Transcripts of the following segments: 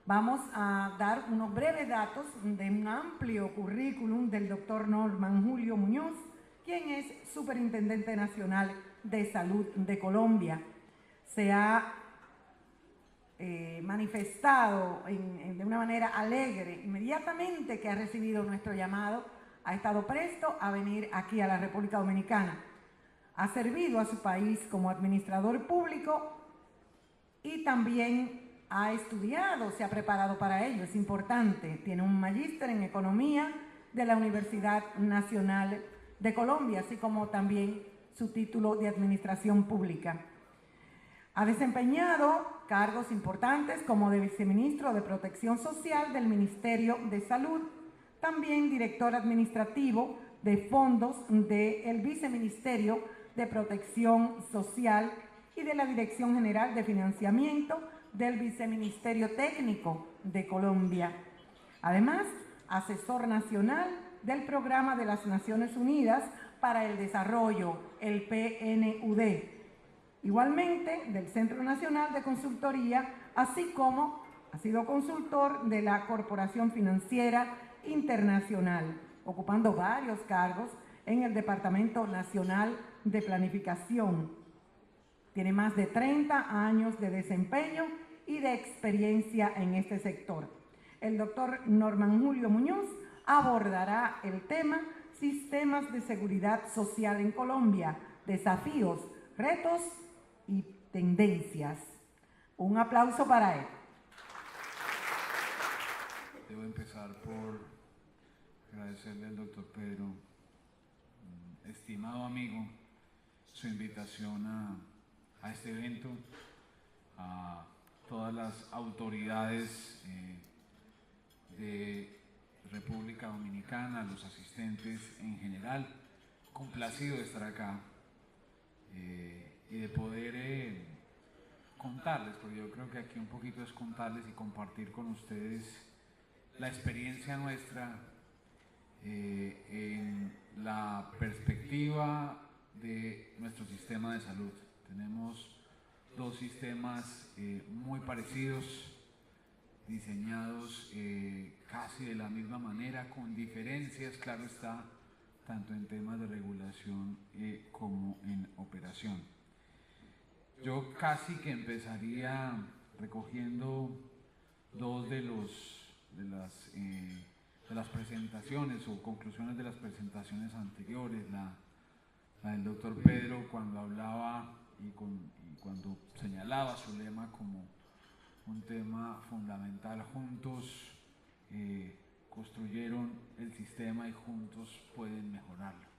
Vamos a dar unos breves datos de un amplio currículum del doctor Norman Julio Muñoz, quien es Superintendente Nacional de Salud de Colombia. Se ha manifestado de una manera alegre inmediatamente que ha recibido nuestro llamado, ha estado presto a venir aquí a la República Dominicana. Ha servido a su país como administrador público y también ha estudiado, se ha preparado para ello, es importante. Tiene un magíster en Economía de la Universidad Nacional de Colombia, así como también su título de Administración Pública. Ha desempeñado cargos importantes como de viceministro de Protección Social del Ministerio de Salud, también director administrativo de fondos del Viceministerio de Protección Social y de la Dirección General de Financiamiento del Viceministerio Técnico de Colombia. Además, asesor nacional del Programa de las Naciones Unidas para el Desarrollo, el PNUD. Igualmente, del Centro Nacional de Consultoría, así como ha sido consultor de la Corporación Financiera Internacional, ocupando varios cargos en el Departamento Nacional de Planificación. Tiene más de 30 años de desempeño y de experiencia en este sector. El doctor Norman Julio Muñoz abordará el tema Sistemas de Seguridad Social en Colombia, desafíos, retos y tendencias. Un aplauso para él. Debo empezar por agradecerle al doctor Pedro, estimado amigo, su invitación a este evento, a todas las autoridades de República Dominicana, a los asistentes en general. Complacido de estar acá y de poder contarles, porque yo creo que aquí un poquito es contarles y compartir con ustedes la experiencia nuestra en la perspectiva de nuestro sistema de salud. Tenemos dos sistemas muy parecidos, diseñados casi de la misma manera, con diferencias, claro está, tanto en temas de regulación como en operación. Yo casi que empezaría recogiendo dos de las presentaciones o conclusiones de las presentaciones anteriores, la del doctor Pedro cuando hablaba y cuando señalaba su lema como un tema fundamental. Juntos construyeron el sistema y juntos pueden mejorarlo.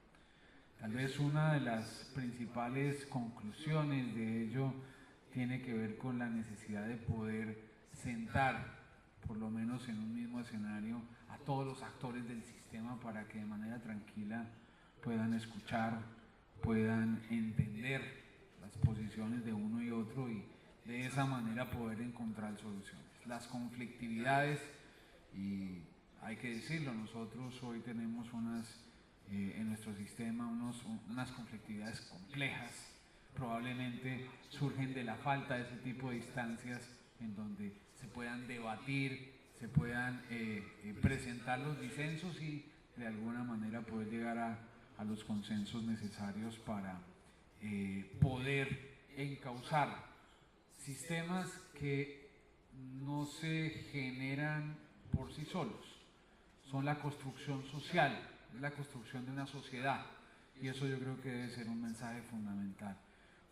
Tal vez una de las principales conclusiones de ello tiene que ver con la necesidad de poder sentar, por lo menos en un mismo escenario, a todos los actores del sistema para que de manera tranquila puedan escuchar, puedan entender las posiciones de uno y otro y de esa manera poder encontrar soluciones. Las conflictividades, y hay que decirlo, nosotros hoy tenemos en nuestro sistema unas conflictividades complejas, probablemente surgen de la falta de ese tipo de instancias en donde se puedan debatir, se puedan presentar los disensos y de alguna manera poder llegar a los consensos necesarios para poder encauzar sistemas que no se generan por sí solos, son la construcción social, es la construcción de una sociedad y eso yo creo que debe ser un mensaje fundamental.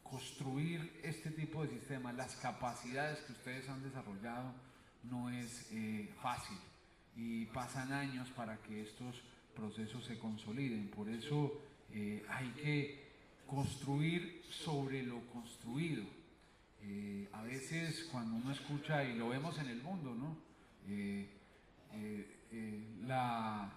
Construir este tipo de sistemas, las capacidades que ustedes han desarrollado no es fácil y pasan años para que estos procesos se consoliden, por eso hay que construir sobre lo construido. A veces cuando uno escucha, y lo vemos en el mundo, ¿no? La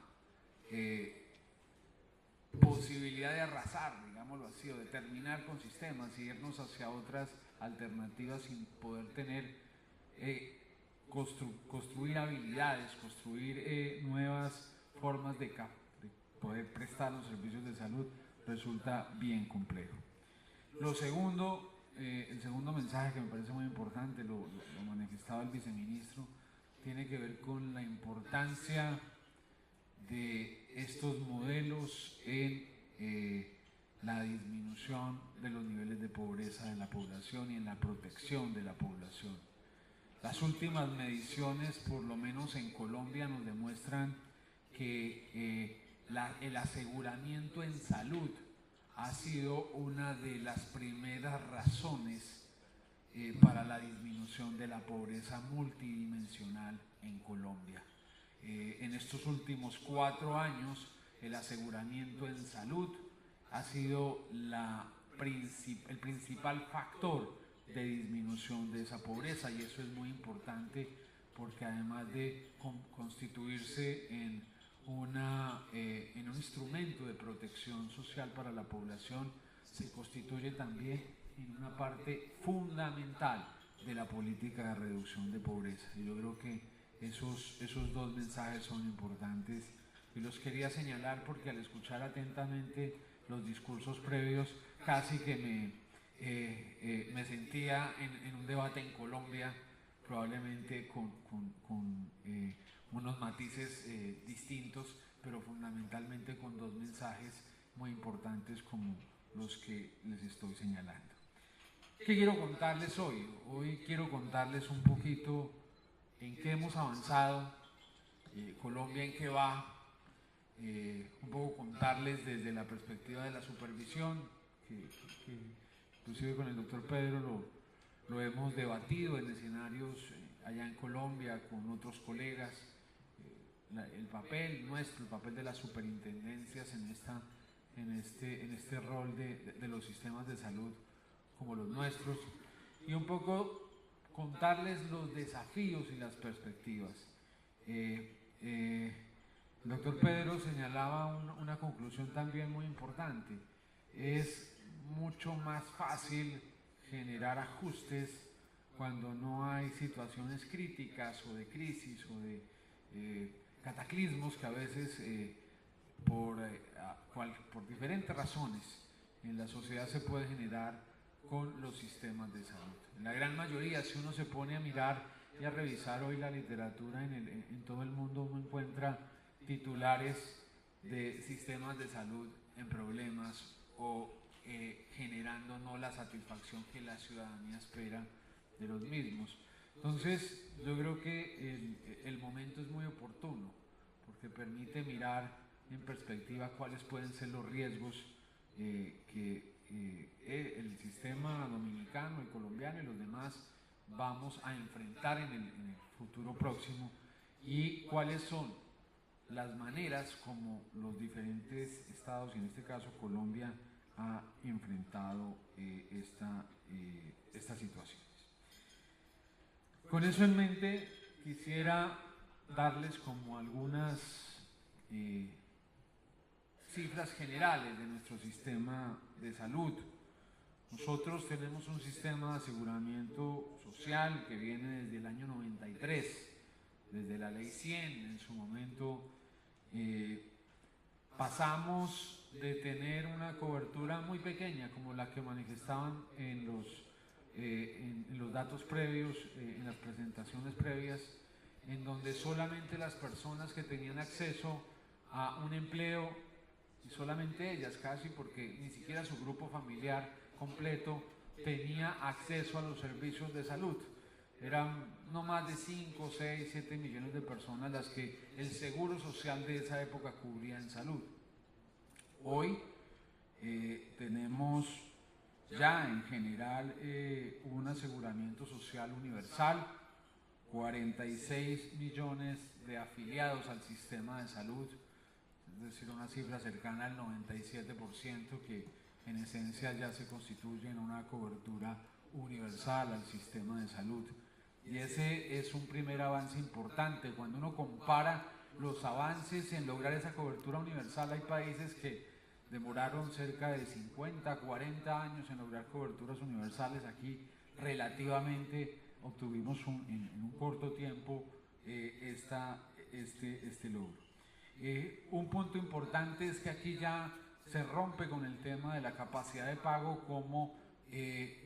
posibilidad de arrasar, digámoslo así, o de terminar con sistemas y irnos hacia otras alternativas sin poder tener, construir habilidades, construir nuevas formas de poder prestar los servicios de salud, resulta bien complejo. Lo segundo, el segundo mensaje que me parece muy importante, lo manifestaba el viceministro, tiene que ver con la importancia de estos modelos en la disminución de los niveles de pobreza de la población y en la protección de la población. Las últimas mediciones, por lo menos en Colombia, nos demuestran que el aseguramiento en salud ha sido una de las primeras razones para la disminución de la pobreza multidimensional en Colombia. En estos últimos 4 años, el aseguramiento en salud ha sido el principal factor de disminución de esa pobreza, y eso es muy importante porque además de constituirse en un instrumento de protección social para la población, se constituye también en una parte fundamental de la política de reducción de pobreza. Y yo creo que esos 2 mensajes son importantes y los quería señalar porque al escuchar atentamente los discursos previos casi que me sentía en un debate en Colombia, probablemente con unos matices distintos, pero fundamentalmente con 2 mensajes muy importantes como los que les estoy señalando. ¿Qué quiero contarles hoy? Hoy quiero contarles un poquito en qué hemos avanzado, Colombia en qué va, un poco contarles desde la perspectiva de la supervisión, que inclusive con el doctor Pedro lo hemos debatido en escenarios allá en Colombia con otros colegas, el papel nuestro, el papel de las superintendencias en este rol de los sistemas de salud como los nuestros, y un poco contarles los desafíos y las perspectivas. El doctor Pedro señalaba una conclusión también muy importante: es mucho más fácil generar ajustes cuando no hay situaciones críticas o de crisis o de cataclismos que a veces por diferentes razones en la sociedad se puede generar con los sistemas de salud. En la gran mayoría, si uno se pone a mirar y a revisar hoy la literatura en todo el mundo, uno encuentra titulares de sistemas de salud en problemas o generando no la satisfacción que la ciudadanía espera de los mismos. Entonces, yo creo que el momento es muy oportuno porque permite mirar en perspectiva cuáles pueden ser los riesgos que el sistema dominicano, el colombiano y los demás vamos a enfrentar en el futuro próximo, y cuáles son las maneras como los diferentes estados, y en este caso Colombia, ha enfrentado estas situaciones. Con eso en mente, quisiera darles como algunas cifras generales de nuestro sistema de salud. Nosotros tenemos un sistema de aseguramiento social que viene desde el año 93, desde la ley 100 en su momento. Pasamos de tener una cobertura muy pequeña, como la que manifestaban en los datos previos, en las presentaciones previas, en donde solamente las personas que tenían acceso a un empleo, y solamente ellas casi, porque ni siquiera su grupo familiar completo tenía acceso a los servicios de salud. Eran no más de 5, 6, 7 millones de personas las que el seguro social de esa época cubría en salud. Hoy tenemos ya en general un aseguramiento social universal, 46 millones de afiliados al sistema de salud, es decir, una cifra cercana al 97% que en esencia ya se constituye en una cobertura universal al sistema de salud. Y ese es un primer avance importante. Cuando uno compara los avances en lograr esa cobertura universal, hay países que demoraron cerca de 50, 40 años en lograr coberturas universales. Aquí relativamente obtuvimos en un corto tiempo este logro. Un punto importante es que aquí ya se rompe con el tema de la capacidad de pago como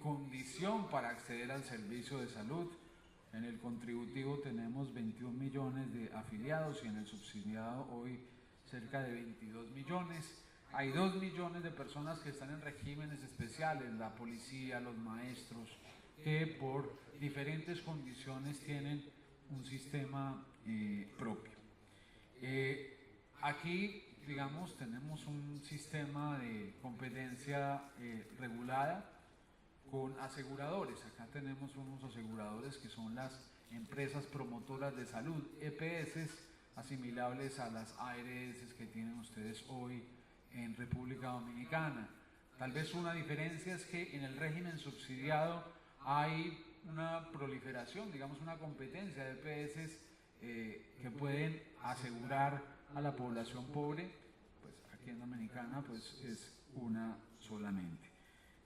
condición para acceder al servicio de salud. En el contributivo tenemos 21 millones de afiliados y en el subsidiado hoy cerca de 22 millones. Hay 2 millones de personas que están en regímenes especiales, la policía, los maestros, que por diferentes condiciones tienen un sistema propio. Aquí, digamos, tenemos un sistema de competencia regulada con aseguradores. Acá tenemos unos aseguradores que son las empresas promotoras de salud, EPS, asimilables a las ARS que tienen ustedes hoy en República Dominicana. Tal vez una diferencia es que en el régimen subsidiado hay una proliferación, digamos una competencia de EPS que pueden asegurar a la población pobre. Pues aquí en Dominicana pues es una solamente.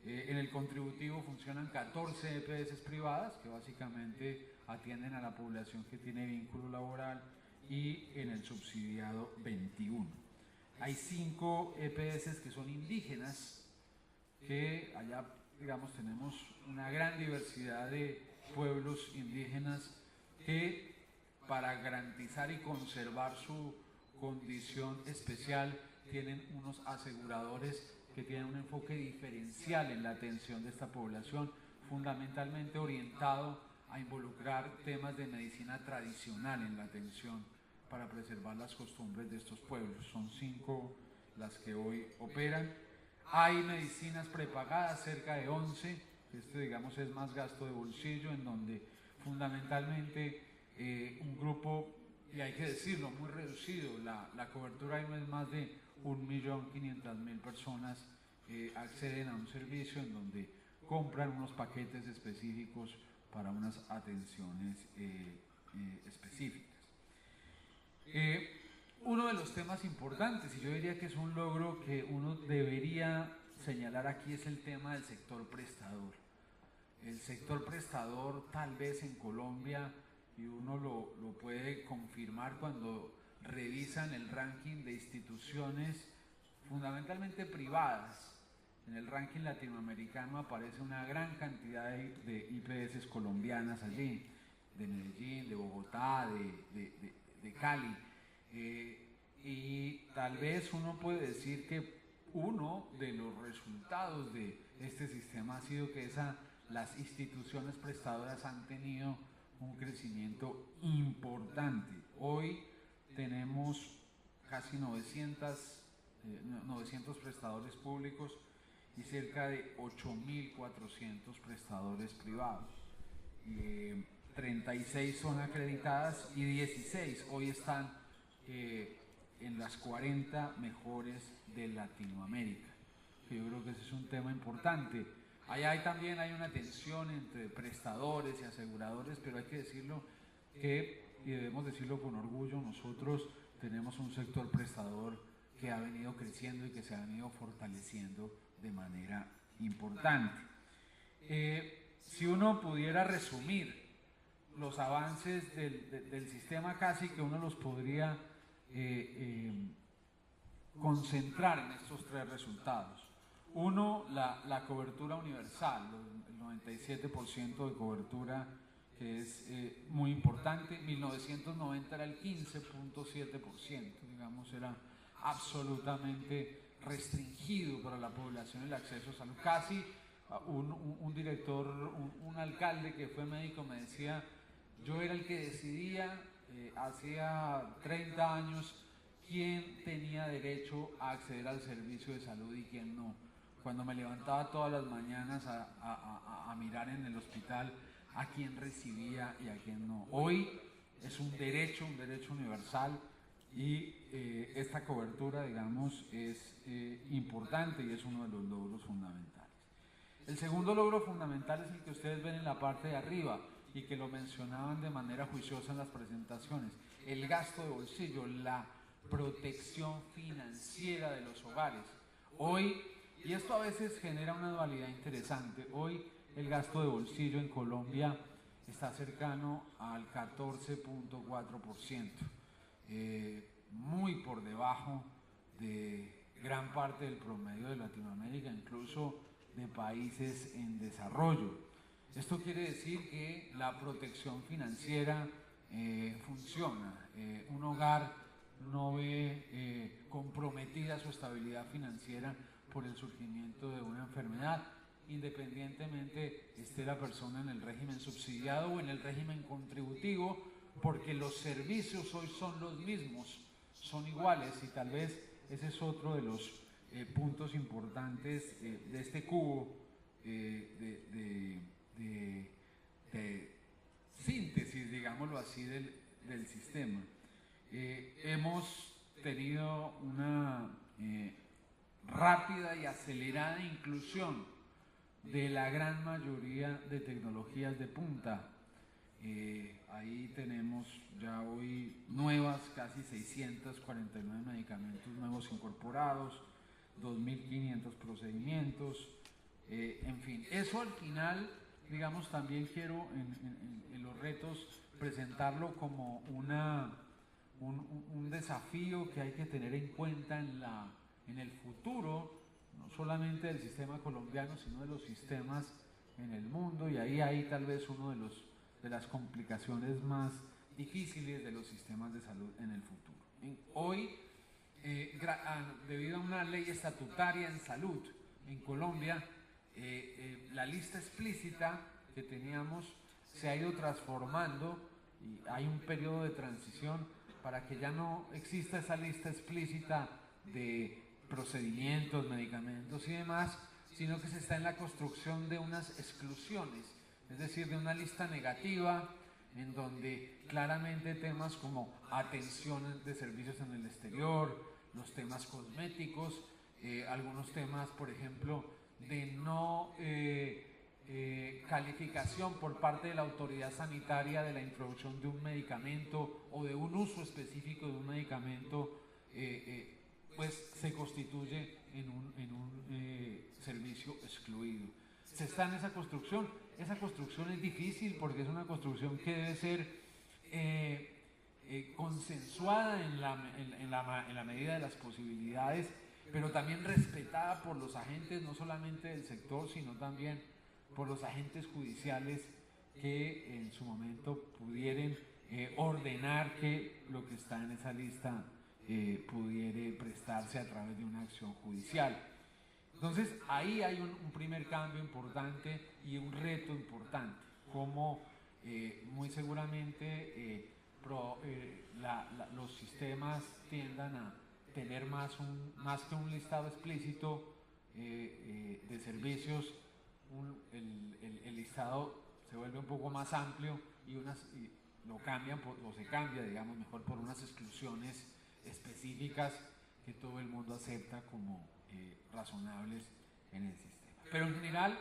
En el contributivo funcionan 14 EPS privadas que básicamente atienden a la población que tiene vínculo laboral y en el subsidiado 21. Hay 5 EPS que son indígenas, que allá, digamos, tenemos una gran diversidad de pueblos indígenas que para garantizar y conservar su condición especial tienen unos aseguradores que tienen un enfoque diferencial en la atención de esta población, fundamentalmente orientado a involucrar temas de medicina tradicional en la atención para preservar las costumbres de estos pueblos. Son 5 las que hoy operan. Hay medicinas prepagadas, cerca de 11, este digamos es más gasto de bolsillo, en donde fundamentalmente un grupo, y hay que decirlo, muy reducido, la cobertura ahí no es más de 1.500.000 personas acceden a un servicio en donde compran unos paquetes específicos para unas atenciones específicas. Uno de los temas importantes, y yo diría que es un logro que uno debería señalar aquí, es el tema del sector prestador. El sector prestador tal vez en Colombia, y uno lo puede confirmar cuando revisan el ranking de instituciones fundamentalmente privadas. En el ranking latinoamericano aparece una gran cantidad de IPS colombianas allí, de Medellín, de Bogotá, de Cali. Y tal vez uno puede decir que uno de los resultados de este sistema ha sido que las instituciones prestadoras han tenido un crecimiento importante. Hoy tenemos casi 900 prestadores públicos y cerca de 8.400 prestadores privados. 36 son acreditadas y 16 hoy están en las 40 mejores de Latinoamérica. Yo creo que ese es un tema importante. Allá también hay una tensión entre prestadores y aseguradores, pero hay que decirlo y debemos decirlo con orgullo, nosotros tenemos un sector prestador que ha venido creciendo y que se ha venido fortaleciendo de manera importante. Si uno pudiera resumir los avances del sistema, casi que uno los podría concentrar en estos 3 resultados. Uno, la cobertura universal, el 97% de cobertura, que es muy importante. 1990 era el 15.7%, digamos, era absolutamente restringido para la población el acceso a salud. Casi un director, un alcalde que fue médico me decía, yo era el que decidía hacía 30 años quién tenía derecho a acceder al servicio de salud y quién no. Cuando me levantaba todas las mañanas a mirar en el hospital a quién recibía y a quién no. Hoy es un derecho universal y esta cobertura, digamos, es importante y es uno de los logros fundamentales. El segundo logro fundamental es el que ustedes ven en la parte de arriba y que lo mencionaban de manera juiciosa en las presentaciones: el gasto de bolsillo, la protección financiera de los hogares. Hoy, y esto a veces genera una dualidad interesante, hoy el gasto de bolsillo en Colombia está cercano al 14.4%, muy por debajo de gran parte del promedio de Latinoamérica, incluso de países en desarrollo. Esto quiere decir que la protección financiera funciona. Un hogar no ve comprometida su estabilidad financiera por el surgimiento de una enfermedad, independientemente esté la persona en el régimen subsidiado o en el régimen contributivo, porque los servicios hoy son los mismos, son iguales, y tal vez ese es otro de los puntos importantes de este cubo de síntesis, digámoslo así, del sistema. Hemos tenido una rápida y acelerada inclusión de la gran mayoría de tecnologías de punta. Ahí tenemos ya hoy nuevas, casi 649 medicamentos nuevos incorporados, 2.500 procedimientos, en fin, eso al final, digamos, también quiero en los retos presentarlo como un desafío que hay que tener en cuenta en el futuro, no solamente del sistema colombiano, sino de los sistemas en el mundo, y ahí hay tal vez uno de las complicaciones más difíciles de los sistemas de salud en el futuro. Hoy, debido a una ley estatutaria en salud en Colombia, la lista explícita que teníamos se ha ido transformando y hay un periodo de transición para que ya no exista esa lista explícita de procedimientos, medicamentos y demás, sino que se está en la construcción de unas exclusiones, es decir, de una lista negativa en donde claramente temas como atención de servicios en el exterior, los temas cosméticos, algunos temas, por ejemplo, de no calificación por parte de la autoridad sanitaria de la introducción de un medicamento o de un uso específico de un medicamento, pues se constituye en un servicio excluido. Se está en esa construcción es difícil porque es una construcción que debe ser consensuada en la medida de las posibilidades, pero también respetada por los agentes, no solamente del sector, sino también por los agentes judiciales que en su momento pudieran ordenar que lo que está en esa lista pudiera prestarse a través de una acción judicial. Entonces ahí hay un primer cambio importante y un reto importante, como muy seguramente los sistemas tiendan a tener más que un listado explícito de servicios, el listado se vuelve un poco más amplio y se cambia, digamos, mejor por unas exclusiones específicas que todo el mundo acepta como razonables en el sistema. Pero en general,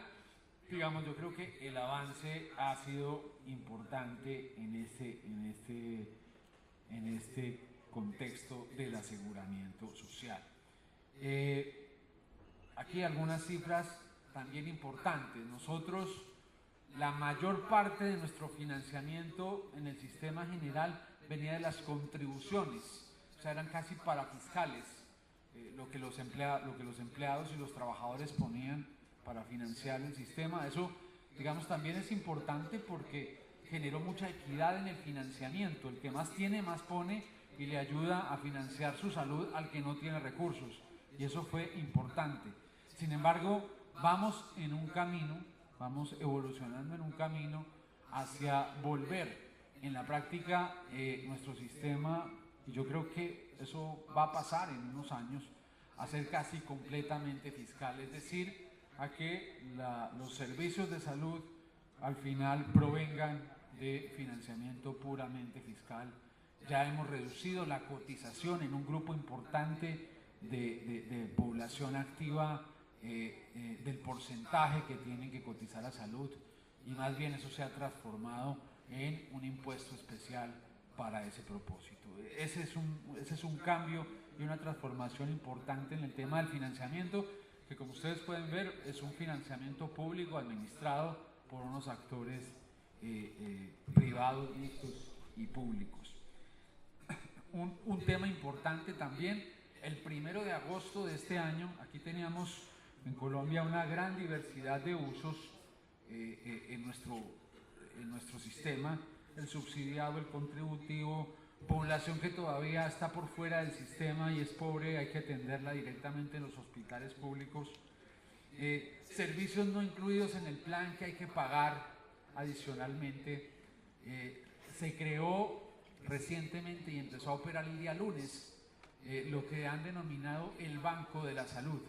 digamos, yo creo que el avance ha sido importante en este contexto del aseguramiento social. Aquí algunas cifras también importantes. Nosotros, la mayor parte de nuestro financiamiento en el sistema general venía de las contribuciones, o sea, eran casi parafiscales, lo que los empleados y los trabajadores ponían para financiar el sistema. Eso, digamos, también es importante porque generó mucha equidad en el financiamiento. El que más tiene, más pone y le ayuda a financiar su salud al que no tiene recursos. Y eso fue importante. Sin embargo, vamos evolucionando en un camino hacia volver en la práctica nuestro sistema, y yo creo que eso va a pasar en unos años, a ser casi completamente fiscal, es decir, a que los servicios de salud al final provengan de financiamiento puramente fiscal. Ya hemos reducido la cotización en un grupo importante de población activa, del porcentaje que tienen que cotizar a salud, y más bien eso se ha transformado en un impuesto especial para ese propósito. Ese es un cambio y una transformación importante en el tema del financiamiento, que como ustedes pueden ver es un financiamiento público administrado por unos actores privados, mixtos y públicos. Un tema importante también, el 1 de agosto de este año, aquí teníamos en Colombia una gran diversidad de usos en nuestro sistema, el subsidiado, el contributivo, población que todavía está por fuera del sistema y es pobre, hay que atenderla directamente en los hospitales públicos, servicios no incluidos en el plan que hay que pagar adicionalmente. Se creó recientemente y empezó a operar el día lunes lo que han denominado el Banco de la Salud.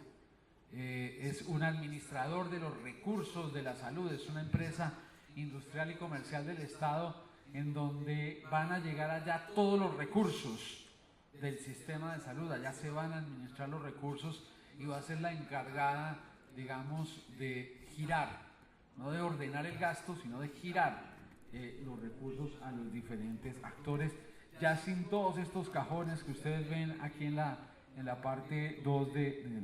Es un administrador de los recursos de la salud, es una empresa industrial y comercial del Estado en donde van a llegar allá todos los recursos del sistema de salud, allá se van a administrar los recursos y va a ser la encargada, digamos, de girar, no de ordenar el gasto, sino de girar los recursos a los diferentes actores, ya sin todos estos cajones que ustedes ven aquí en la parte 2 de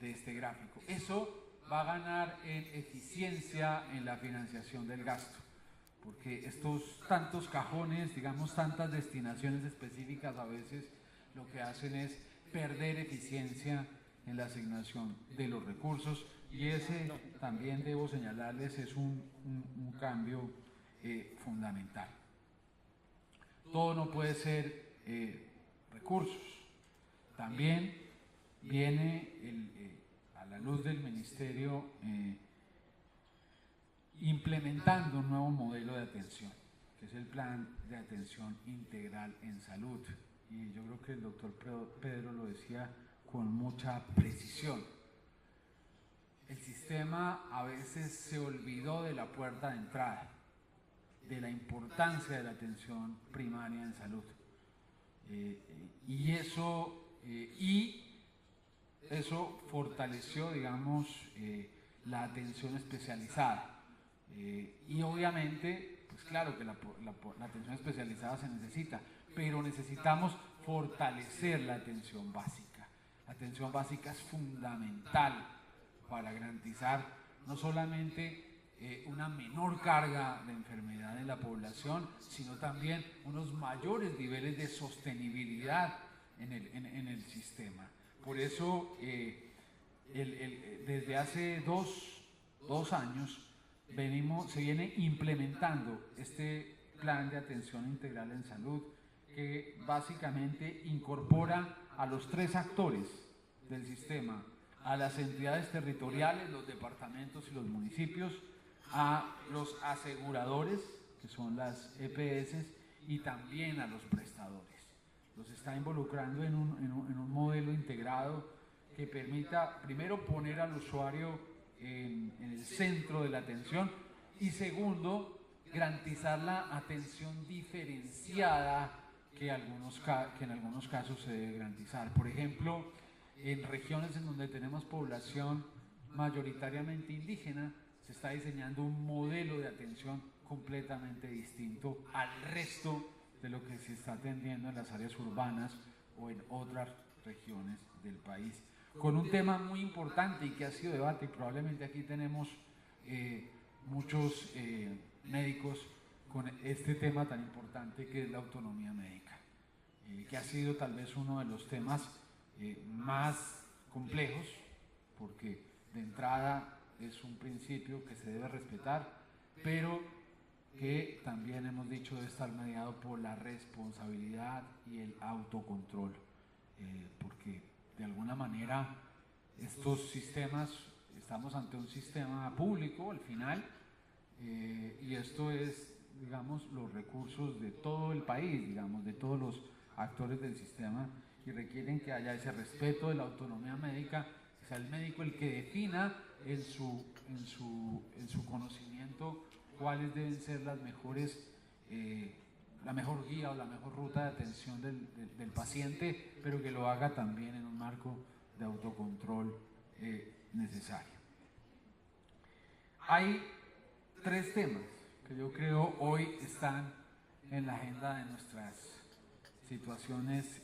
este gráfico. Eso va a ganar en eficiencia en la financiación del gasto, porque estos tantos cajones, digamos, tantas destinaciones específicas a veces lo que hacen es perder eficiencia en la asignación de los recursos, y ese también debo señalarles es un cambio fundamental. Todo no puede ser recursos. También viene a la luz del Ministerio implementando un nuevo modelo de atención, que es el Plan de Atención Integral en Salud. Y yo creo que el doctor Pedro lo decía con mucha precisión. El sistema a veces se olvidó de la puerta de entrada, de la importancia de la atención primaria en salud. Y eso fortaleció, digamos, la atención especializada. Y obviamente, pues claro que la atención especializada se necesita, pero necesitamos fortalecer la atención básica. La atención básica es fundamental para garantizar no solamente una menor carga de enfermedad en la población, sino también unos mayores niveles de sostenibilidad en el sistema. Por eso, desde hace dos años se viene implementando este plan de atención integral en salud, que básicamente incorpora a los 3 actores del sistema, a las entidades territoriales, los departamentos y los municipios, a los aseguradores, que son las EPS, y también a los prestadores. Los está involucrando en un modelo integrado que permita, primero, poner al usuario en el centro de la atención, y segundo, garantizar la atención diferenciada que en algunos casos se debe garantizar. Por ejemplo, en regiones en donde tenemos población mayoritariamente indígena, se está diseñando un modelo de atención completamente distinto al resto de lo que se está atendiendo en las áreas urbanas o en otras regiones del país. Con un tema muy importante y que ha sido debate, y probablemente aquí tenemos muchos médicos con este tema tan importante que es la autonomía médica, que ha sido tal vez uno de los temas más complejos, porque de entrada es un principio que se debe respetar, pero que también hemos dicho debe estar mediado por la responsabilidad y el autocontrol, porque de alguna manera estos sistemas, estamos ante un sistema público al final, y esto es, digamos, los recursos de todo el país, digamos, de todos los actores del sistema, y requieren que haya ese respeto de la autonomía médica, que sea el médico el que defina en su conocimiento cuáles deben ser las mejores, la mejor guía o la mejor ruta de atención del paciente, pero que lo haga también en un marco de autocontrol necesario. Hay 3 temas que yo creo hoy están en la agenda de nuestras situaciones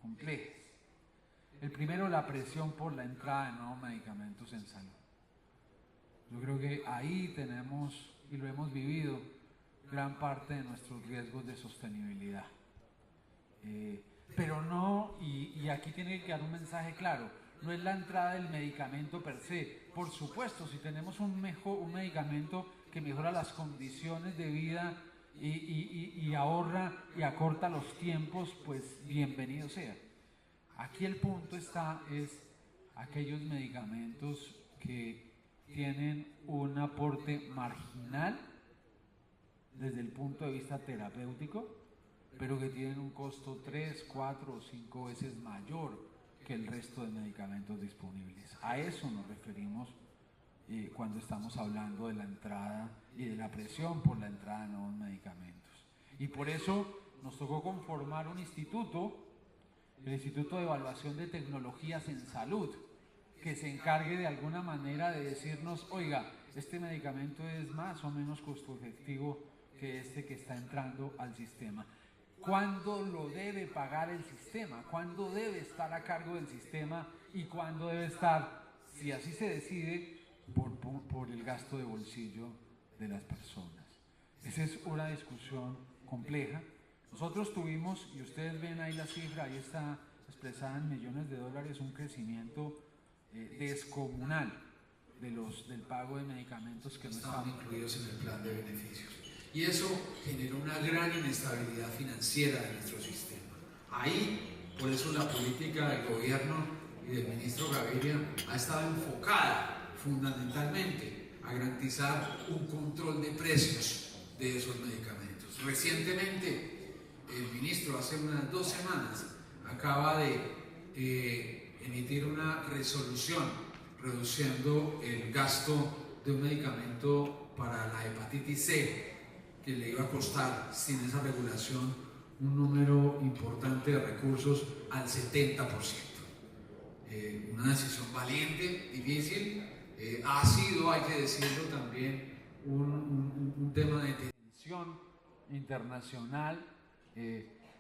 complejas. El primero, la presión por la entrada de nuevos medicamentos en salud. Yo creo que ahí tenemos, y lo hemos vivido, gran parte de nuestros riesgos de sostenibilidad. Pero no, y aquí tiene que dar un mensaje claro, no es la entrada del medicamento per se. Por supuesto, si tenemos un medicamento que mejora las condiciones de vida y ahorra y acorta los tiempos, pues bienvenido sea. Aquí el punto está es aquellos medicamentos que tienen un aporte marginal desde el punto de vista terapéutico, pero que tienen un costo 3, 4 o 5 veces mayor que el resto de medicamentos disponibles. A eso nos referimos cuando estamos hablando de la entrada y de la presión por la entrada de nuevos medicamentos. Y por eso nos tocó conformar un instituto, el Instituto de Evaluación de Tecnologías en Salud, que se encargue de alguna manera de decirnos, oiga, este medicamento es más o menos costo efectivo que este que está entrando al sistema. ¿Cuándo lo debe pagar el sistema? ¿Cuándo debe estar a cargo del sistema? ¿Y cuándo debe estar, si así se decide, por el gasto de bolsillo de las personas? Esa es una discusión compleja. Nosotros tuvimos, y ustedes ven ahí la cifra, ahí está expresada en millones de dólares, un crecimiento descomunal del pago de medicamentos que no estaban incluidos en el plan de beneficios. Y eso generó una gran inestabilidad financiera de nuestro sistema. Ahí, por eso la política del gobierno y del ministro Gaviria ha estado enfocada fundamentalmente a garantizar un control de precios de esos medicamentos. Recientemente, el ministro, hace unas 2 semanas, acaba de emitir una resolución reduciendo el gasto de un medicamento para la hepatitis C, que le iba a costar, sin esa regulación, un número importante de recursos al 70%. Una decisión valiente, difícil, ha sido, hay que decirlo también, un tema de tensión internacional,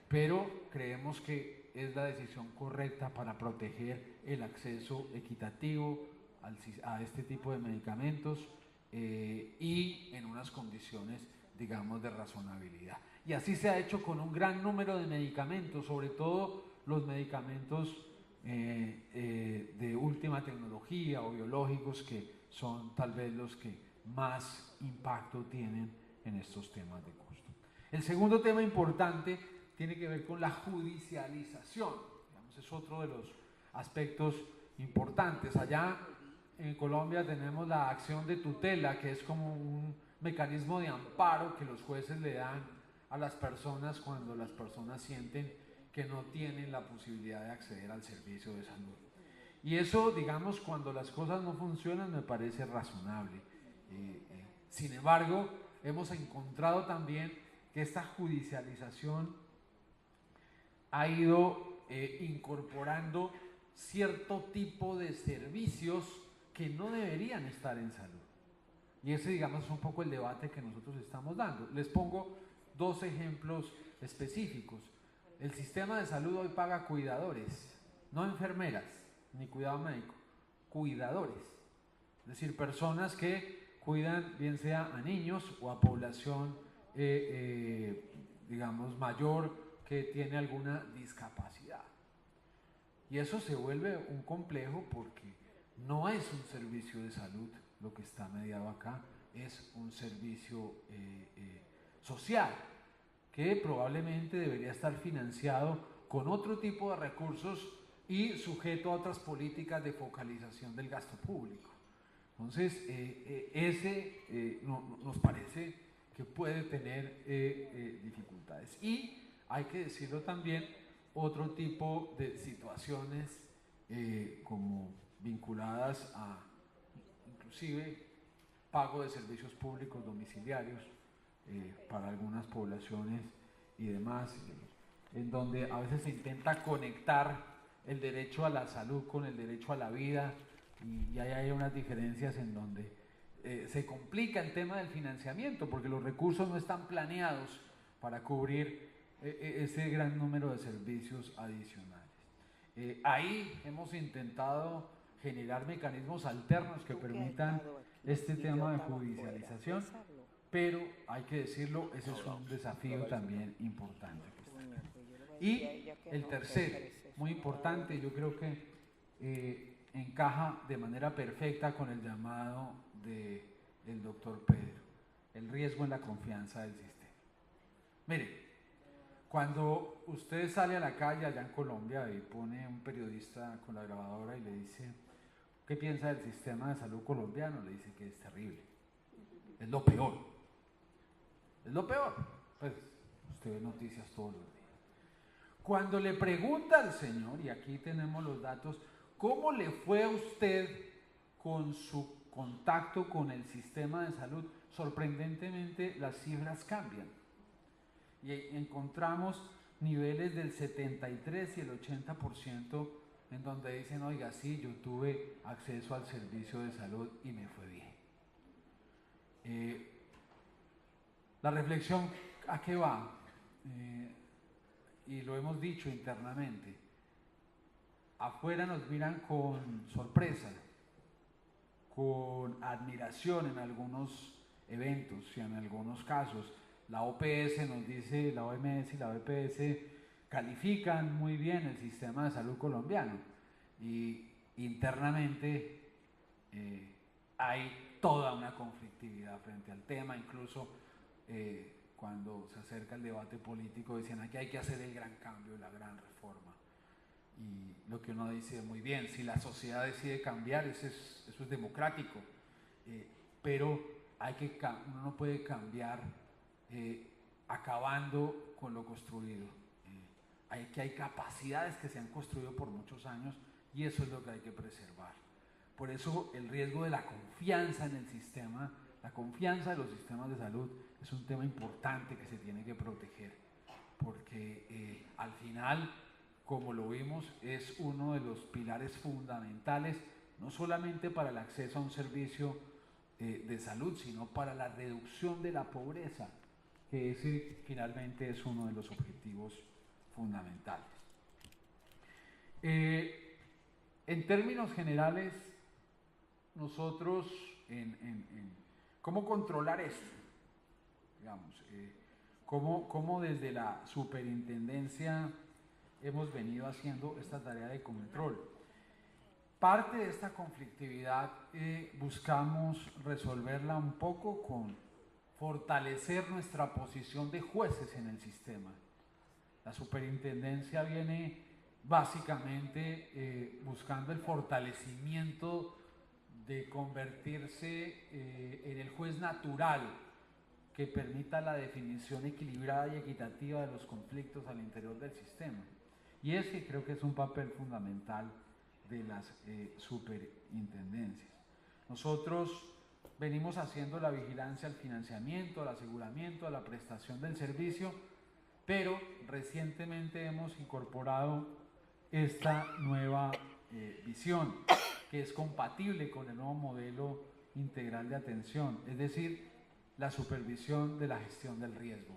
pero creemos que es la decisión correcta para proteger el acceso equitativo a este tipo de medicamentos y en unas condiciones, digamos, de razonabilidad. Y así se ha hecho con un gran número de medicamentos, sobre todo los medicamentos de última tecnología o biológicos, que son tal vez los que más impacto tienen en estos temas de costo. El segundo tema importante tiene que ver con la judicialización. Digamos, es otro de los aspectos importantes. Allá en Colombia tenemos la acción de tutela, que es como un mecanismo de amparo que los jueces le dan a las personas cuando las personas sienten que no tienen la posibilidad de acceder al servicio de salud. Y eso, digamos, cuando las cosas no funcionan, me parece razonable. Sin embargo, hemos encontrado también que esta judicialización ha ido incorporando cierto tipo de servicios que no deberían estar en salud. Y ese, digamos, es un poco el debate que nosotros estamos dando. Les pongo 2 ejemplos específicos. El sistema de salud hoy paga cuidadores, no enfermeras, ni cuidado médico, cuidadores. Es decir, personas que cuidan bien sea a niños o a población, digamos, mayor que tiene alguna discapacidad. Y eso se vuelve un complejo porque no es un servicio de salud lo que está mediado acá, es un servicio social que probablemente debería estar financiado con otro tipo de recursos y sujeto a otras políticas de focalización del gasto público. Entonces, nos parece que puede tener dificultades. Y hay que decirlo también, otro tipo de situaciones como vinculadas a inclusive pago de servicios públicos domiciliarios para algunas poblaciones y demás, en donde a veces se intenta conectar el derecho a la salud con el derecho a la vida, y ahí hay unas diferencias en donde se complica el tema del financiamiento porque los recursos no están planeados para cubrir ese gran número de servicios adicionales. Ahí hemos intentado generar mecanismos alternos que permitan este tema de judicialización, pero hay que decirlo, ese es un desafío también importante que está acá. Y el tercero, muy importante, yo creo que encaja de manera perfecta con el llamado del doctor Pedro, el riesgo en la confianza del sistema. Mire, cuando usted sale a la calle allá en Colombia y pone un periodista con la grabadora y le dice, ¿qué piensa del sistema de salud colombiano? Le dice que es terrible, es lo peor, es lo peor. Pues usted ve noticias todos los días. Cuando le pregunta al señor, y aquí tenemos los datos, ¿cómo le fue a usted con su contacto con el sistema de salud? Sorprendentemente las cifras cambian y encontramos niveles del 73 y el 80% en donde dicen, oiga, sí, yo tuve acceso al servicio de salud y me fue bien. La reflexión, ¿a qué va? Y lo hemos dicho internamente, afuera nos miran con sorpresa, con admiración en algunos eventos y en algunos casos. La OPS nos dice, la OMS y la OPS califican muy bien el sistema de salud colombiano y internamente hay toda una conflictividad frente al tema, incluso cuando se acerca el debate político dicen aquí hay que hacer el gran cambio, la gran reforma. Y lo que uno dice muy bien, si la sociedad decide cambiar, eso es democrático, pero uno no puede cambiar acabando con lo construido. Hay capacidades que se han construido por muchos años y eso es lo que hay que preservar. Por eso el riesgo de la confianza en el sistema, la confianza de los sistemas de salud es un tema importante que se tiene que proteger, porque al final, como lo vimos, es uno de los pilares fundamentales, no solamente para el acceso a un servicio de salud, sino para la reducción de la pobreza, que ese finalmente es uno de los objetivos fundamentales. En términos generales, nosotros, ¿cómo controlar esto? Digamos, ¿cómo desde la superintendencia hemos venido haciendo esta tarea de control? Parte de esta conflictividad buscamos resolverla un poco con fortalecer nuestra posición de jueces en el sistema. La superintendencia viene básicamente buscando el fortalecimiento de convertirse en el juez natural que permita la definición equilibrada y equitativa de los conflictos al interior del sistema. Y ese creo que es un papel fundamental de las superintendencias. Nosotros venimos haciendo la vigilancia al financiamiento, al aseguramiento, a la prestación del servicio, pero recientemente hemos incorporado esta nueva visión que es compatible con el nuevo modelo integral de atención, es decir, la supervisión de la gestión del riesgo.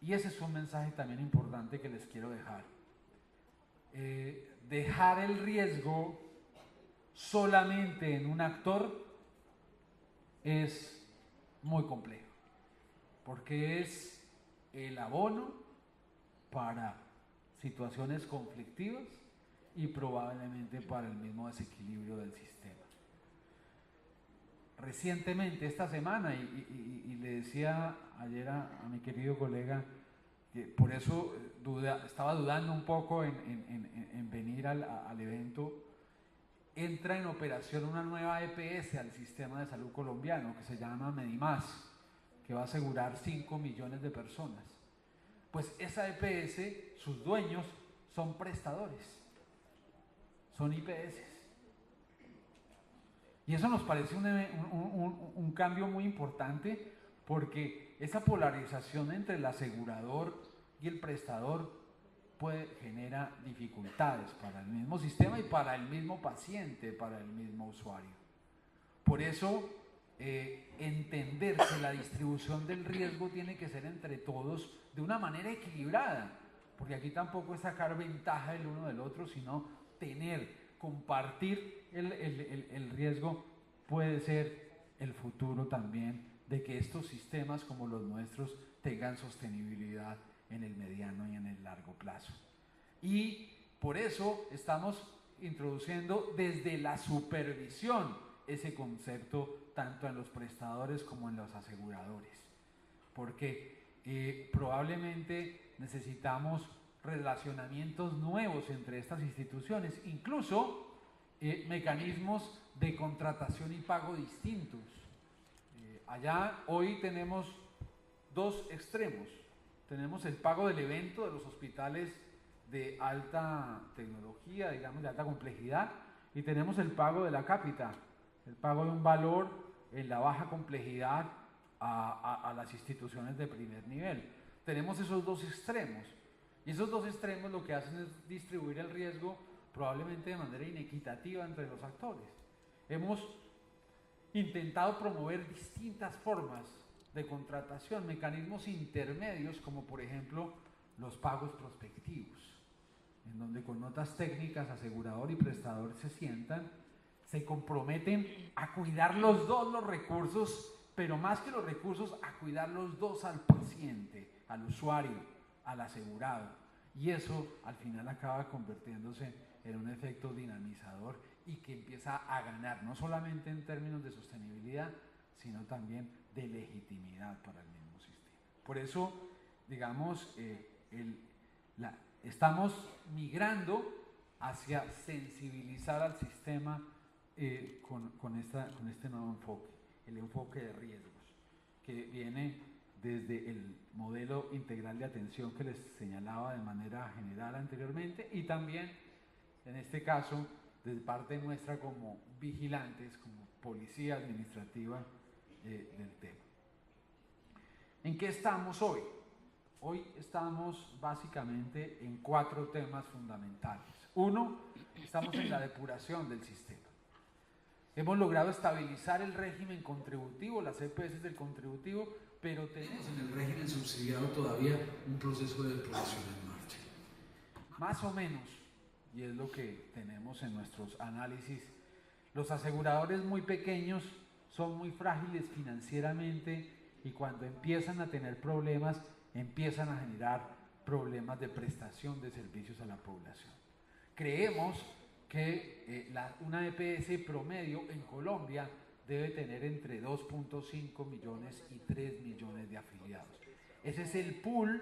Y ese es un mensaje también importante que les quiero dejar. Dejar el riesgo solamente en un actor es muy complejo, porque es el abono para situaciones conflictivas y probablemente para el mismo desequilibrio del sistema. Recientemente, esta semana, y le decía ayer a mi querido colega, que por eso estaba dudando un poco en venir al evento, entra en operación una nueva EPS al sistema de salud colombiano que se llama Medimás, que va a asegurar 5 millones de personas. Pues esa EPS, sus dueños son prestadores, son IPS. Y eso nos parece un cambio muy importante, porque esa polarización entre el asegurador y el prestador genera dificultades para el mismo sistema y para el mismo paciente, para el mismo usuario. Por eso, entender que la distribución del riesgo tiene que ser entre todos de una manera equilibrada, porque aquí tampoco es sacar ventaja el uno del otro, sino compartir el riesgo puede ser el futuro también de que estos sistemas como los nuestros tengan sostenibilidad en el mediano y en el largo plazo. Y por eso estamos introduciendo desde la supervisión ese concepto tanto en los prestadores como en los aseguradores, porque probablemente necesitamos relacionamientos nuevos entre estas instituciones, incluso mecanismos de contratación y pago distintos. Allá hoy tenemos dos extremos. Tenemos el pago del evento de los hospitales de alta tecnología, digamos de alta complejidad, y tenemos el pago de la cápita, el pago de un valor en la baja complejidad a las instituciones de primer nivel. Tenemos esos dos extremos, y esos dos extremos lo que hacen es distribuir el riesgo probablemente de manera inequitativa entre los actores. Hemos intentado promover distintas formas de contratación, mecanismos intermedios, como por ejemplo los pagos prospectivos, en donde con notas técnicas asegurador y prestador se sientan, se comprometen a cuidar los dos los recursos, pero más que los recursos, a cuidar los dos al paciente, al usuario, al asegurado. Y eso al final acaba convirtiéndose en un efecto dinamizador y que empieza a ganar, no solamente en términos de sostenibilidad, sino también de legitimidad para el mismo sistema. Por eso, digamos, estamos migrando hacia sensibilizar al sistema con este nuevo enfoque, el enfoque de riesgos, que viene desde el modelo integral de atención que les señalaba de manera general anteriormente, y también, en este caso, de parte nuestra como vigilantes, como policía administrativa del tema. ¿En qué estamos hoy? Hoy estamos básicamente en 4 temas fundamentales. Uno, estamos en la depuración del sistema. Hemos logrado estabilizar el régimen contributivo, las EPS del contributivo, pero tenemos en el régimen subsidiado todavía un proceso de depuración en marcha. Más o menos, y es lo que tenemos en nuestros análisis, los aseguradores muy pequeños son muy frágiles financieramente y cuando empiezan a tener problemas, empiezan a generar problemas de prestación de servicios a la población. Creemos que una EPS promedio en Colombia debe tener entre 2.5 millones y 3 millones de afiliados. Ese es el pool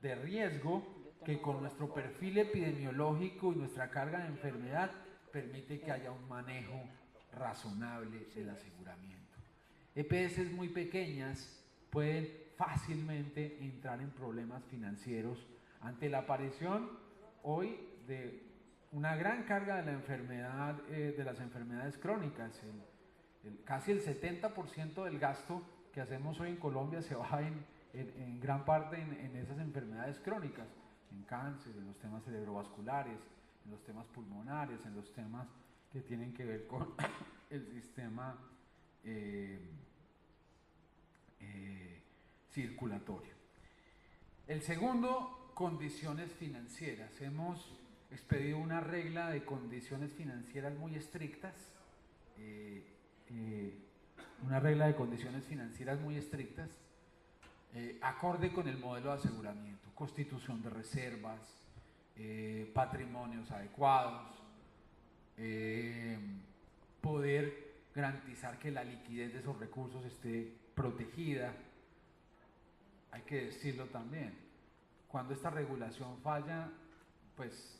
de riesgo que con nuestro perfil epidemiológico y nuestra carga de enfermedad permite que haya un manejo razonable del aseguramiento. EPS muy pequeñas pueden fácilmente entrar en problemas financieros ante la aparición hoy de una gran carga de la enfermedad, de las enfermedades crónicas. Casi el 70% del gasto que hacemos hoy en Colombia se va en gran parte en esas enfermedades crónicas, en cáncer, en los temas cerebrovasculares, en los temas pulmonares, en los temas que tienen que ver con el sistema circulatorio. El segundo, condiciones financieras. Hemos expedido una regla de condiciones financieras muy estrictas, acorde con el modelo de aseguramiento, constitución de reservas, patrimonios adecuados, poder garantizar que la liquidez de esos recursos esté protegida. Hay que decirlo también, cuando esta regulación falla, pues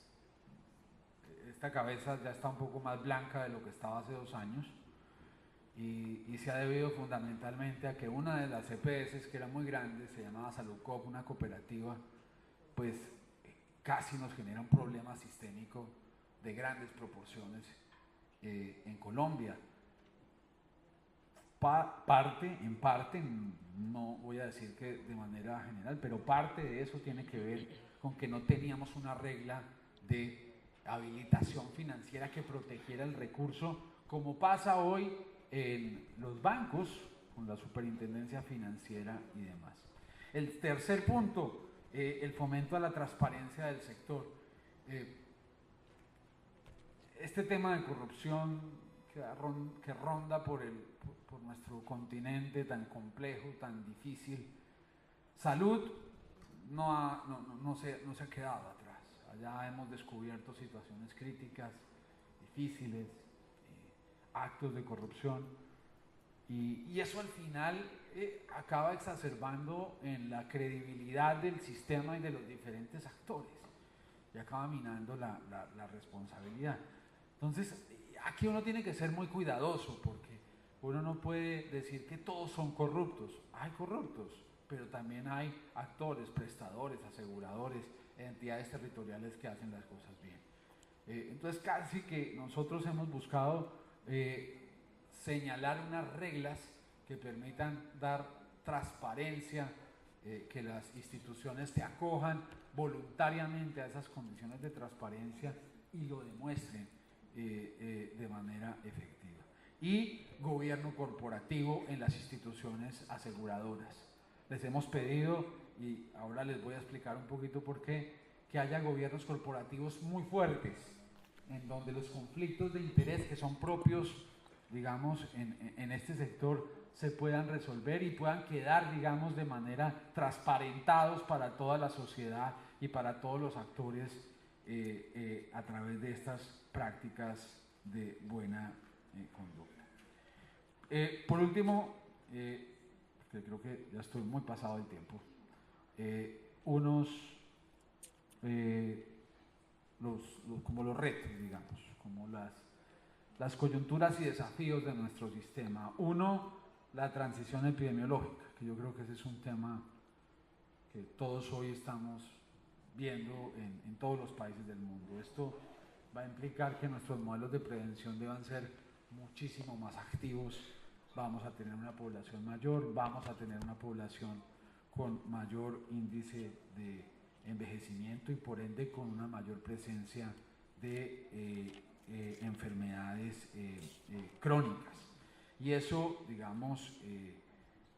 esta cabeza ya está un poco más blanca de lo que estaba hace 2 años y se ha debido fundamentalmente a que una de las EPS, que era muy grande, se llamaba Saludcop, una cooperativa, pues casi nos genera un problema sistémico de grandes proporciones en Colombia. En parte, no voy a decir que de manera general, pero parte de eso tiene que ver con que no teníamos una regla de habilitación financiera que protegiera el recurso, como pasa hoy en los bancos, con la superintendencia financiera y demás. El tercer punto, el fomento a la transparencia del sector. Este tema de corrupción que ronda por nuestro continente tan complejo, tan difícil. Salud no se ha quedado atrás. Allá hemos descubierto situaciones críticas, difíciles, actos de corrupción, y eso al final acaba exacerbando en la credibilidad del sistema y de los diferentes actores, y acaba minando la responsabilidad. Entonces, aquí uno tiene que ser muy cuidadoso, porque uno no puede decir que todos son corruptos. Hay corruptos, pero también hay actores, prestadores, aseguradores, entidades territoriales que hacen las cosas bien. Entonces, casi que nosotros hemos buscado señalar unas reglas que permitan dar transparencia, que las instituciones se acojan voluntariamente a esas condiciones de transparencia y lo demuestren de manera efectiva. Y gobierno corporativo en las instituciones aseguradoras. Les hemos pedido, y ahora les voy a explicar un poquito por qué, que haya gobiernos corporativos muy fuertes, en donde los conflictos de interés que son propios, digamos, en este sector se puedan resolver y puedan quedar, digamos, de manera transparentados para toda la sociedad y para todos los actores a través de estas prácticas de buena conducta. Por último, que creo que ya estoy muy pasado del tiempo, como los retos, digamos, como las coyunturas y desafíos de nuestro sistema. Uno, la transición epidemiológica, que yo creo que ese es un tema que todos hoy estamos viendo en todos los países del mundo. Esto va a implicar que nuestros modelos de prevención deban ser muchísimo más activos. Vamos a tener una población mayor, vamos a tener una población con mayor índice de envejecimiento y por ende con una mayor presencia de enfermedades crónicas. Y eso, digamos,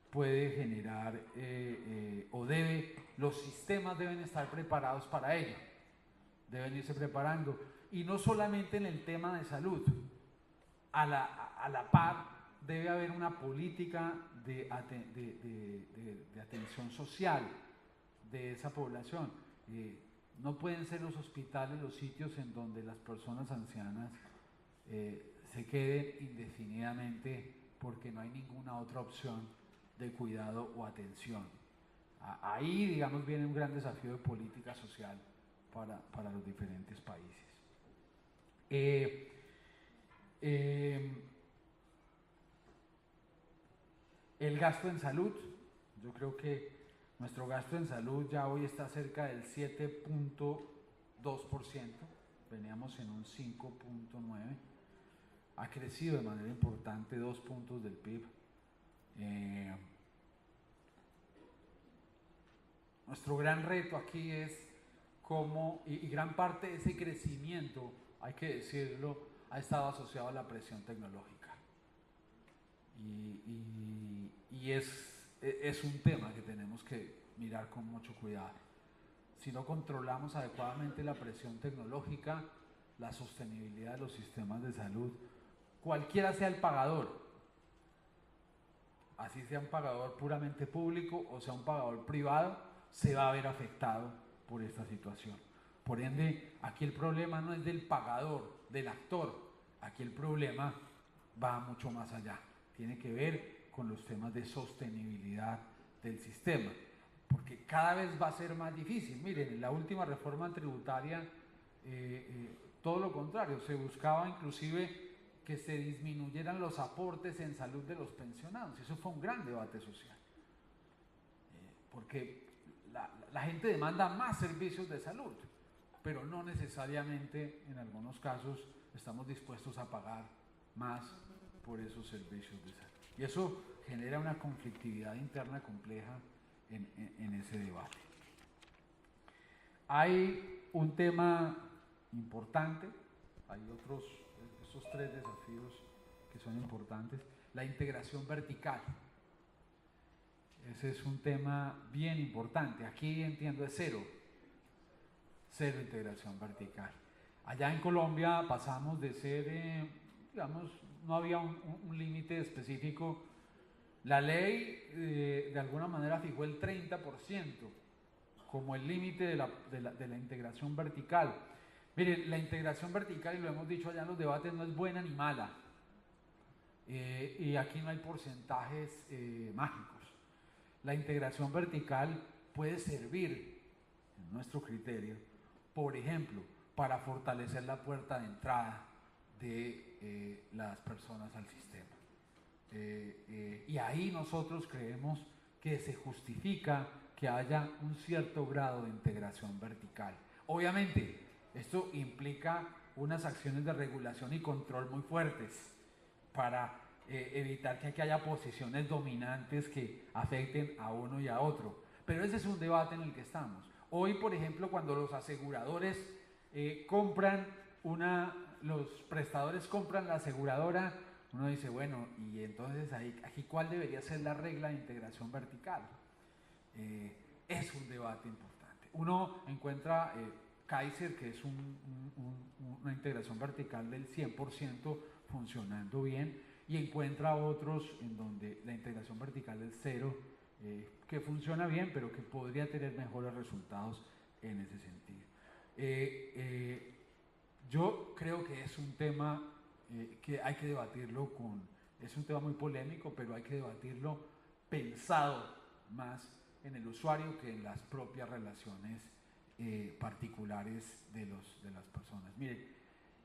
puede generar los sistemas deben estar preparados para ello, deben irse preparando. Y no solamente en el tema de salud, a la par debe haber una política de atención social de esa población. No pueden ser los hospitales los sitios en donde las personas ancianas se queden indefinidamente porque no hay ninguna otra opción de cuidado o atención. Ahí, digamos, viene un gran desafío de política social para los diferentes países. El gasto en salud, yo creo que nuestro gasto en salud ya hoy está cerca del 7.2%, veníamos en un 5.9%, ha crecido de manera importante 2 puntos del PIB. Nuestro gran reto aquí es cómo, y gran parte de ese crecimiento, hay que decirlo, ha estado asociado a la presión tecnológica. Y es un tema que tenemos que mirar con mucho cuidado. Si no controlamos adecuadamente la presión tecnológica, la sostenibilidad de los sistemas de salud, cualquiera sea el pagador, así sea un pagador puramente público o sea un pagador privado, se va a ver afectado por esta situación. Por ende, aquí el problema no es del pagador, del actor, aquí el problema va mucho más allá, tiene que ver con los temas de sostenibilidad del sistema, porque cada vez va a ser más difícil. Miren, en la última reforma tributaria, todo lo contrario, se buscaba inclusive que se disminuyeran los aportes en salud de los pensionados. Eso fue un gran debate social, porque la gente demanda más servicios de salud, pero no necesariamente en algunos casos estamos dispuestos a pagar más por esos servicios de salud. Y eso genera una conflictividad interna compleja en ese debate. Hay un tema importante, hay estos 3 desafíos que son importantes. La integración vertical. Ese es un tema bien importante. Aquí entiendo es cero integración vertical. Allá en Colombia pasamos de ser, digamos, no había un límite específico. La ley de alguna manera fijó el 30% como el límite de la integración vertical. Miren, la integración vertical, y lo hemos dicho allá en los debates, no es buena ni mala. Y aquí no hay porcentajes mágicos. La integración vertical puede servir, en nuestro criterio, por ejemplo, para fortalecer la puerta de entrada de las personas al sistema. Y ahí nosotros creemos que se justifica que haya un cierto grado de integración vertical. Obviamente, esto implica unas acciones de regulación y control muy fuertes para evitar que aquí haya posiciones dominantes que afecten a uno y a otro. Pero ese es un debate en el que estamos. Hoy, por ejemplo, cuando los aseguradores los prestadores compran la aseguradora, uno dice, bueno, y entonces aquí ¿cuál debería ser la regla de integración vertical? Es un debate importante. Uno encuentra Kaiser, que es una integración vertical del 100% funcionando bien, y encuentra otros en donde la integración vertical del 0, que funciona bien, pero que podría tener mejores resultados en ese sentido. Yo creo que es un tema que hay que debatirlo es un tema muy polémico, pero hay que debatirlo pensado más en el usuario que en las propias relaciones particulares de las personas. Miren,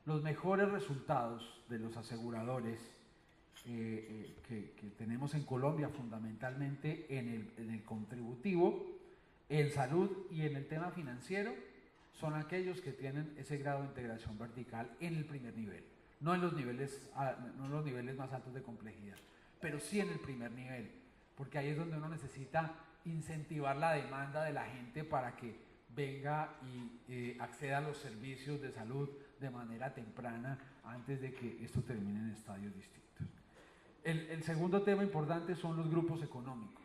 los mejores resultados de los aseguradores que tenemos en Colombia, fundamentalmente en el contributivo, en salud y en el tema financiero, son aquellos que tienen ese grado de integración vertical en el primer nivel, no en los niveles más altos de complejidad, pero sí en el primer nivel, porque ahí es donde uno necesita incentivar la demanda de la gente para que venga y acceda a los servicios de salud de manera temprana antes de que esto termine en estadios distintos. El segundo tema importante son los grupos económicos.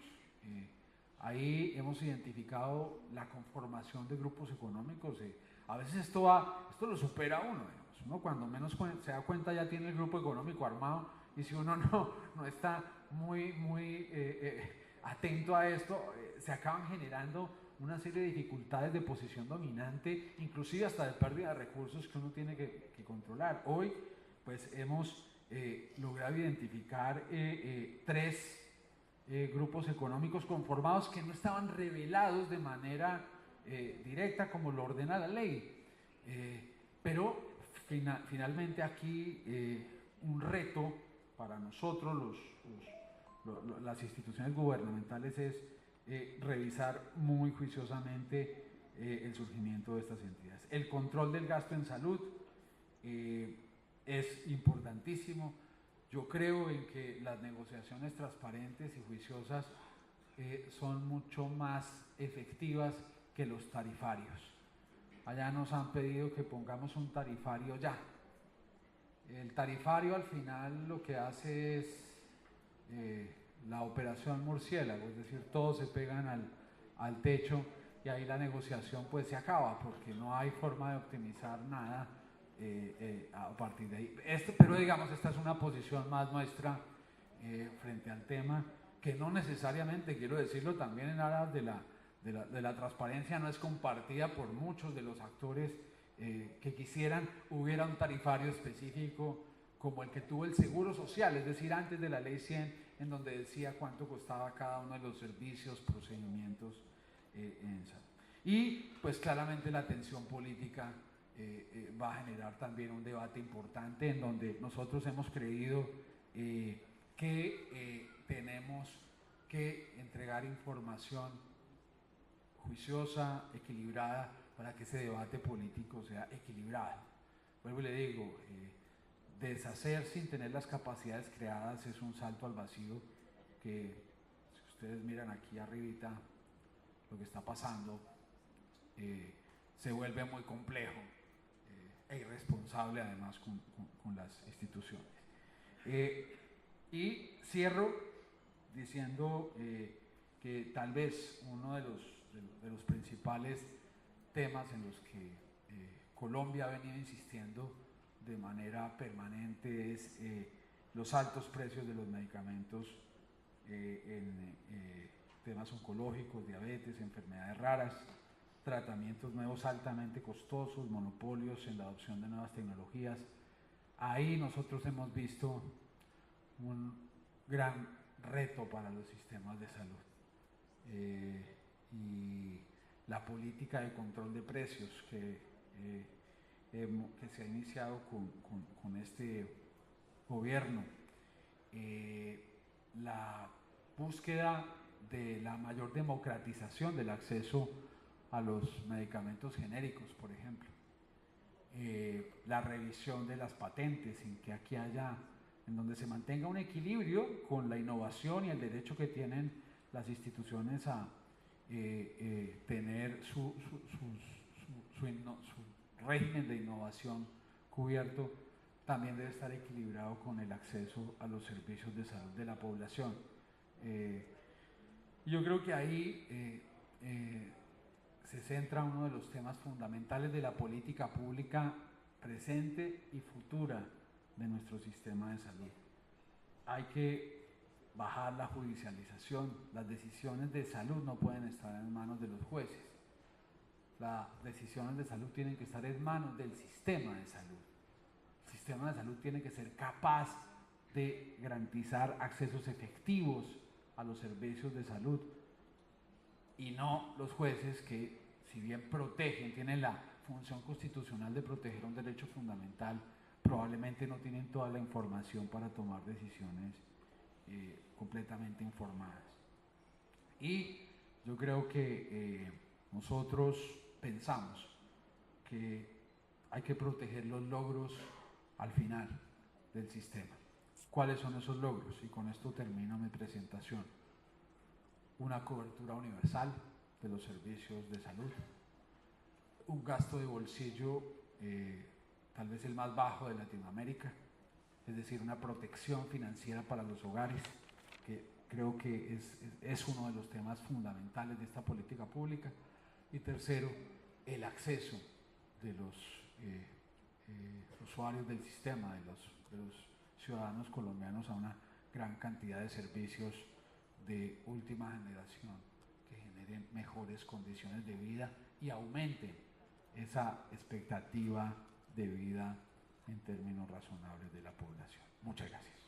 Ahí hemos identificado la conformación de grupos económicos. A veces esto lo supera uno, digamos. Uno cuando menos se da cuenta ya tiene el grupo económico armado, y si uno no está muy atento a esto, se acaban generando una serie de dificultades de posición dominante, inclusive hasta de pérdida de recursos que uno tiene que controlar. Hoy pues hemos logrado identificar 3 grupos económicos conformados que no estaban revelados de manera directa como lo ordena la ley, pero finalmente aquí un reto para nosotros las instituciones gubernamentales es revisar muy juiciosamente el surgimiento de estas entidades. El control del gasto en salud es importantísimo. Yo creo en que las negociaciones transparentes y juiciosas son mucho más efectivas que los tarifarios. Allá nos han pedido que pongamos un tarifario ya. El tarifario al final lo que hace es la operación murciélago, es decir, todos se pegan al techo y ahí la negociación pues se acaba porque no hay forma de optimizar nada a partir de ahí. Pero digamos, esta es una posición más nuestra frente al tema, que no necesariamente, quiero decirlo también en aras de la transparencia, no es compartida por muchos de los actores que quisieran hubiera un tarifario específico como el que tuvo el Seguro Social, es decir, antes de la Ley 100, en donde decía cuánto costaba cada uno de los servicios, procedimientos en salud. Y pues claramente la tensión política va a generar también un debate importante en donde nosotros hemos creído que tenemos que entregar información juiciosa, equilibrada, para que ese debate político sea equilibrado. Vuelvo y le digo, deshacer sin tener las capacidades creadas es un salto al vacío que, si ustedes miran aquí arribita lo que está pasando, se vuelve muy complejo e irresponsable además con las instituciones. Y cierro diciendo que tal vez uno de los principales temas en los que Colombia ha venido insistiendo de manera permanente es los altos precios de los medicamentos en temas oncológicos, diabetes, enfermedades raras. tratamientos nuevos altamente costosos, monopolios en la adopción de nuevas tecnologías. Ahí nosotros hemos visto un gran reto para los sistemas de salud. Y la política de control de precios que se ha iniciado con este gobierno, la búsqueda de la mayor democratización del acceso a los medicamentos genéricos, por ejemplo, la revisión de las patentes, sin que aquí haya, en donde se mantenga un equilibrio con la innovación y el derecho que tienen las instituciones a tener su régimen de innovación cubierto, también debe estar equilibrado con el acceso a los servicios de salud de la población. Yo creo que ahí se centra uno de los temas fundamentales de la política pública presente y futura de nuestro sistema de salud. Hay que bajar la judicialización. Las decisiones de salud no pueden estar en manos de los jueces. Las decisiones de salud tienen que estar en manos del sistema de salud. El sistema de salud tiene que ser capaz de garantizar accesos efectivos a los servicios de salud, y no los jueces que, si bien protegen, tienen la función constitucional de proteger un derecho fundamental, probablemente no tienen toda la información para tomar decisiones completamente informadas. Y yo creo que nosotros pensamos que hay que proteger los logros al final del sistema. ¿Cuáles son esos logros? Y con esto termino mi presentación. Una cobertura universal de los servicios de salud, un gasto de bolsillo tal vez el más bajo de Latinoamérica, es decir, una protección financiera para los hogares, que creo que es uno de los temas fundamentales de esta política pública. Y tercero, el acceso de los usuarios del sistema, de los ciudadanos colombianos, a una gran cantidad de servicios de última generación que generen mejores condiciones de vida y aumenten esa expectativa de vida en términos razonables de la población. Muchas gracias.